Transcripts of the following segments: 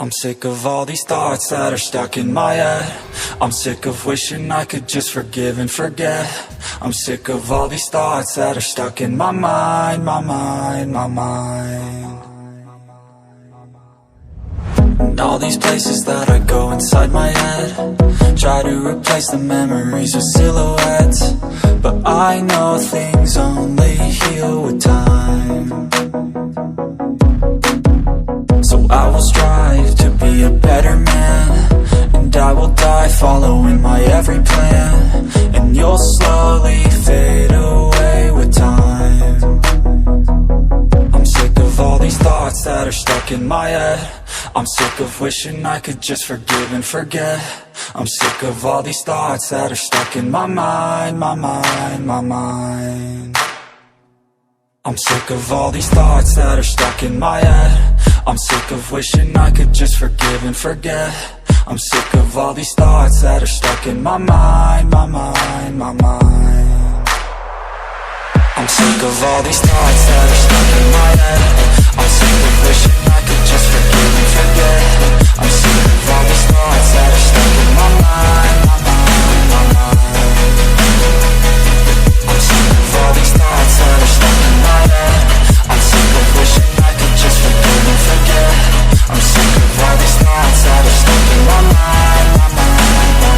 I'm sick of all these thoughts that are stuck in my head. I'm sick of wishing I could just forgive and forget. I'm sick of all these thoughts that are stuck in my mind, my mind, my mind. And all these places that I go inside my head, try to replace the memories with silhouettes, but I know things only heal with time. So I will strive to be a better man, and I will die following my every plan, and you'll slowly fade away with time. I'm sick of all these thoughts that are stuck in my head. I'm sick of wishing I could just forgive and forget. I'm sick of all these thoughts that are stuck in my mind, my mind, my mind. I'm sick of all these thoughts that are stuck in my head. I'm sick of wishing I could just forgive and forget. I'm sick of all these thoughts that are stuck in my mind, my mind, my mind. I'm sick of all these thoughts that are stuck in my head. I'm sick of wishing I could just forgive and forget. I'm sick of all these thoughts that are stuck in my mind, my mind, my mind. I'm sick of all these thoughts that are stuck in my head. I'm sick of wishing I could just forgive and forget. I'm sick of all these thoughts that are stuck in my mind, my mind, my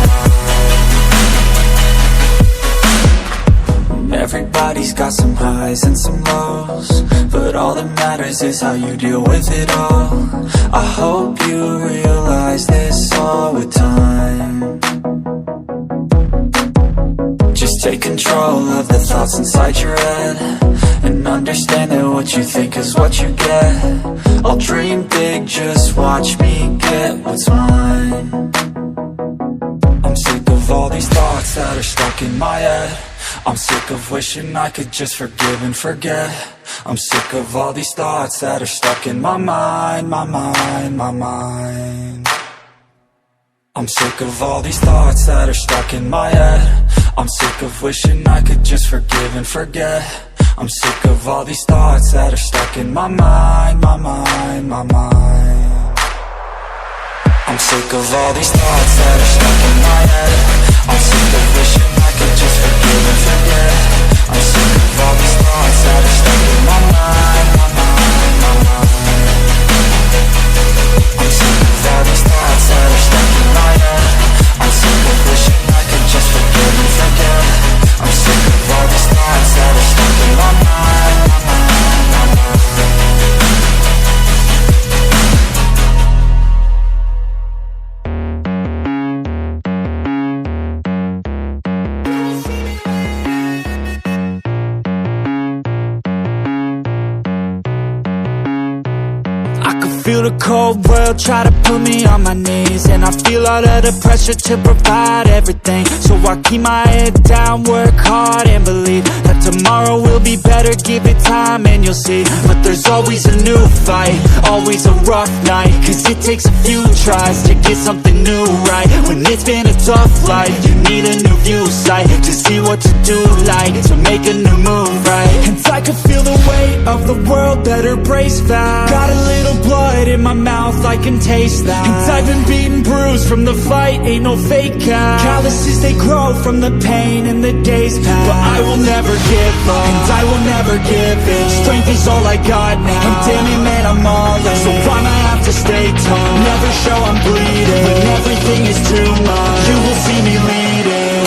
mind. Everybody's got some highs and some lows, but all that matters is how you deal with it all. I hope you realize this all with time. Just take control of the thoughts inside your head, and understand that what you think is what you get. I'll dream big, just watch me get what's mine. I'm sick of all these thoughts that are stuck in my head. I'm sick of wishing I could just forgive and forget. I'm sick of all these thoughts that are stuck in my mind, my mind, my mind. I'm sick of all these thoughts that are stuck in my head. I'm sick of wishing I could just forgive and forget. I'm sick of all these thoughts that are stuck in my mind, my mind, my mind. I'm sick of all these thoughts that are stuck in my head. I'm sick of wishing I could just forgive and forget. I'm sick of all these thoughts that are stuck in my mind, my mind, my mind. I'm sick of all these thoughts that are stuck in my head. I'm sick of wishing I could just forgive and forget. I'm sick of all these thoughts that are stuck in my mind, my mind, my mind. Feel the cold world try to put me on my knees, and I feel all of the pressure to provide everything. So I keep my head down, work hard and believe that tomorrow will be better. Give it time and you'll see. But there's always a new fight, always a rough night, cause it takes a few tries to get something new right. When it's been a tough life, you need a new view sight to see what to do, like to make a new move, right? And I can feel the weight of the world that her brace fast. Got a little blood in my mouth, I can taste that. And I've been beaten, bruised from the fight, ain't no fake out. Calluses, they grow from the pain and the days pass. But I will never give up, and I will never give in. Strength is all I got now, and damn it man, I'm all in. So I'ma have to stay tall, never show I'm bleeding. When everything is too much, you will see me leading.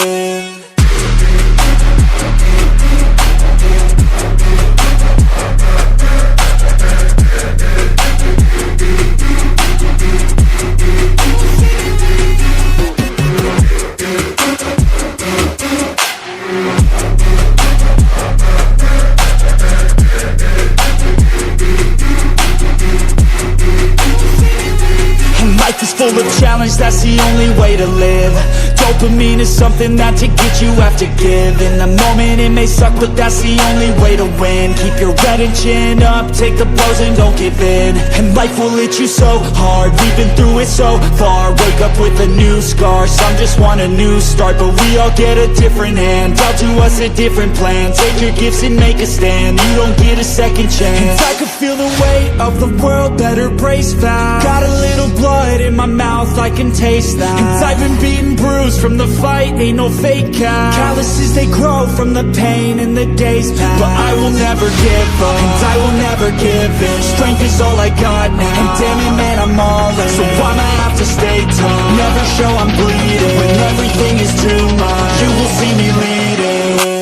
Full of challenge, that's the only way to live. Dopamine is something that to get you have to give. In the moment it may suck, but that's the only way to win. Keep your head and chin up, take the blows and don't give in. And life will hit you so hard, we've been through it so far. Wake up with a new scar, some just want a new start. But we all get a different hand, dealt to us a different plan. Take your gifts and make a stand, you don't get a second chance. And I can feel the weight of the world that her brace fast. Got a little blood mouth, I can taste that. And I've been beaten, bruised from the fight, ain't no fake out. Calluses, they grow from the pain in the days past. But I will never give up, and I will never give in. Strength is all I got now, and damn it, man, I'm all in. So I'ma have to stay tall, never show I'm bleeding. When everything is too much, you will see me leading.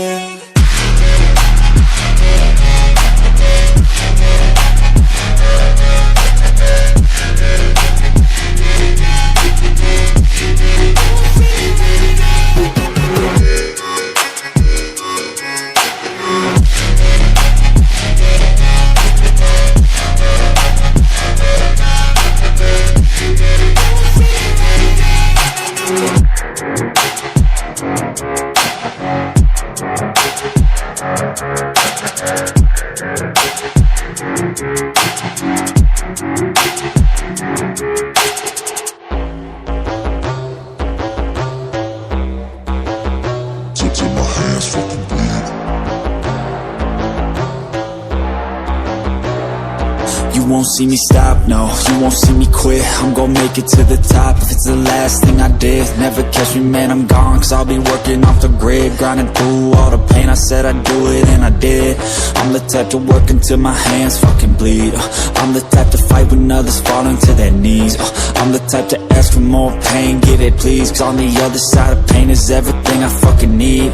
You won't see me stop, no, you won't see me quit. I'm gon' make it to the top if it's the last thing I did. Never catch me, man, I'm gone, cause I'll be working off the grid. Grinding through all the pain, I said I'd do it, and I did. I'm the type to work until my hands fucking bleed. I'm the type to fight when others fall into their knees. I'm the type to ask for more pain, give it please. Cause on the other side of pain is everything I fucking need.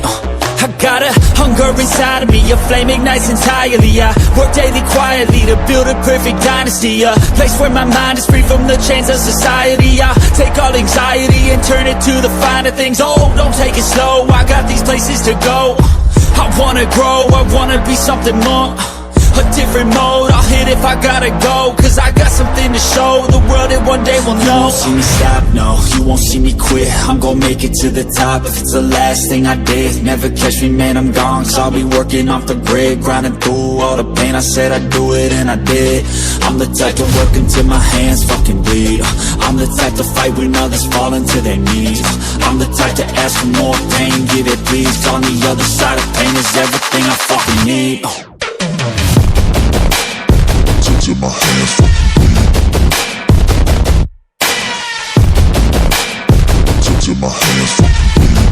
I got a hunger inside of me, a flame ignites entirely. I work daily quietly to build a perfect dynasty, a place where my mind is free from the chains of society. I take all anxiety and turn it to the finer things. Oh, don't take it slow, I got these places to go. I wanna grow, I wanna be something more, a different mode, I'll hit if I gotta go. Cause I got something to show the world, and one day we'll know. You won't see me stop, no, you won't see me quit. I'm gon' make it to the top if it's the last thing I did. Never catch me, man, I'm gone, cause I'll be working off the grid. Grinding through all the pain, I said I'd do it, and I did. I'm the type to work until my hands fucking bleed. I'm the type to fight when others fall into their knees. I'm the type to ask for more pain, give it please. Cause on the other side of pain is everything I fucking need. Till my hands fucking bleed. Till my hands fucking bleed.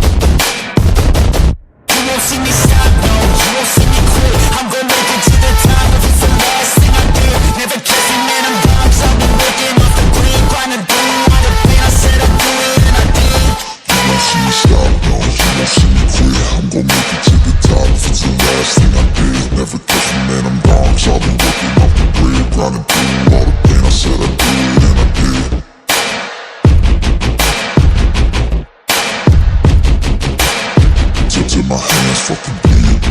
You won't see me stop, no, you won't see me quit. I'm gonna make it to the top if it's the last thing I did. Never catch me, man, I'm gone, cause I've been working off the grid. Grinding through all the pain, I said I'd do it, and I did. You won't see me stop, no, you won't see me quit. I'm gonna make it to the top if it's the last thing I did. Never catch me, man, I'm gone, cause I've been working off the grid. Grinding through all the pain, I said I'd do it, and I did. Till my hands fucking bleed.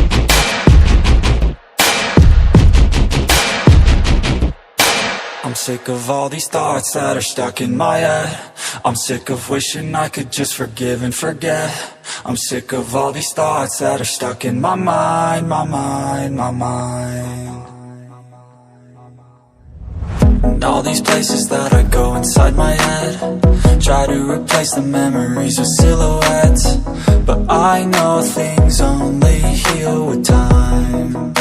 I'm sick of all these thoughts that are stuck in my head. I'm sick of wishing I could just forgive and forget. I'm sick of all these thoughts that are stuck in my mind, my mind, my mind. And all these places that I go inside my head, try to replace the memories with silhouettes. But I know things only heal with time.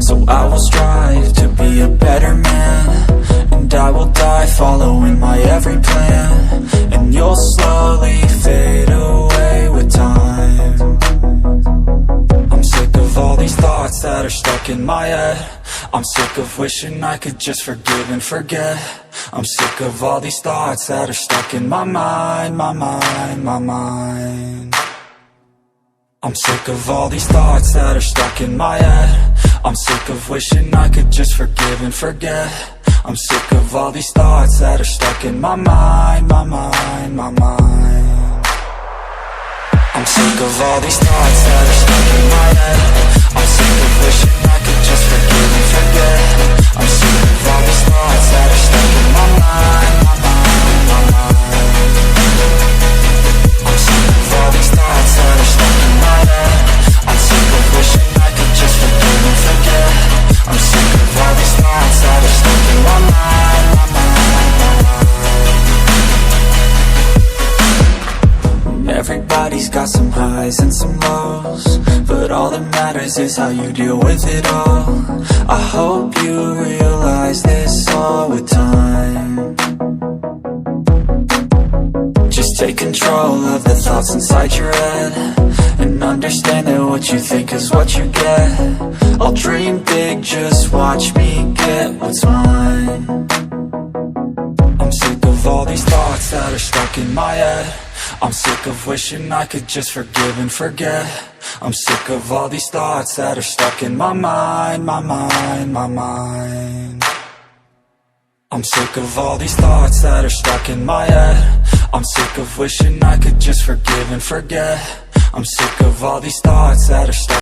So I will strive to be a better man, and I will die following my every plan. And you'll slowly fade away with time. I'm sick of all these thoughts that are stuck in my head. I'm sick of wishing I could just forgive and forget. I'm sick of all these thoughts that are stuck in my mind, my mind, my mind. I'm sick of all these thoughts that are stuck in my head. I'm sick of wishing I could just forgive and forget. I'm sick of all these thoughts that are stuck in my mind, my mind, my mind. I'm sick of all these thoughts that are stuck in my head. I'm sick of wishing I could just forgive and forget. I'm sick of all these thoughts that are stuck in my mind, my mind, my mind. I'm sick of all these thoughts that are stuck in my head. I'm sick of wishing I could just forgive and forget. I'm sick of all these thoughts that are stuck in my mind, my mind, my mind. Everybody's got some highs and some lows, but all that matters is how you deal with it all. I hope you realize this all with time. control of the thoughts inside your head, and understand that what you think is what you get. I'll dream big, just watch me get what's mine. I'm sick of all these thoughts that are stuck in my head. I'm sick of wishing I could just forgive and forget. I'm sick of all these thoughts that are stuck in my mind, my mind, my mind. I'm sick of all these thoughts that are stuck in my head. I'm sick of wishing I could just forgive and forget. I'm sick of all these thoughts that are stuck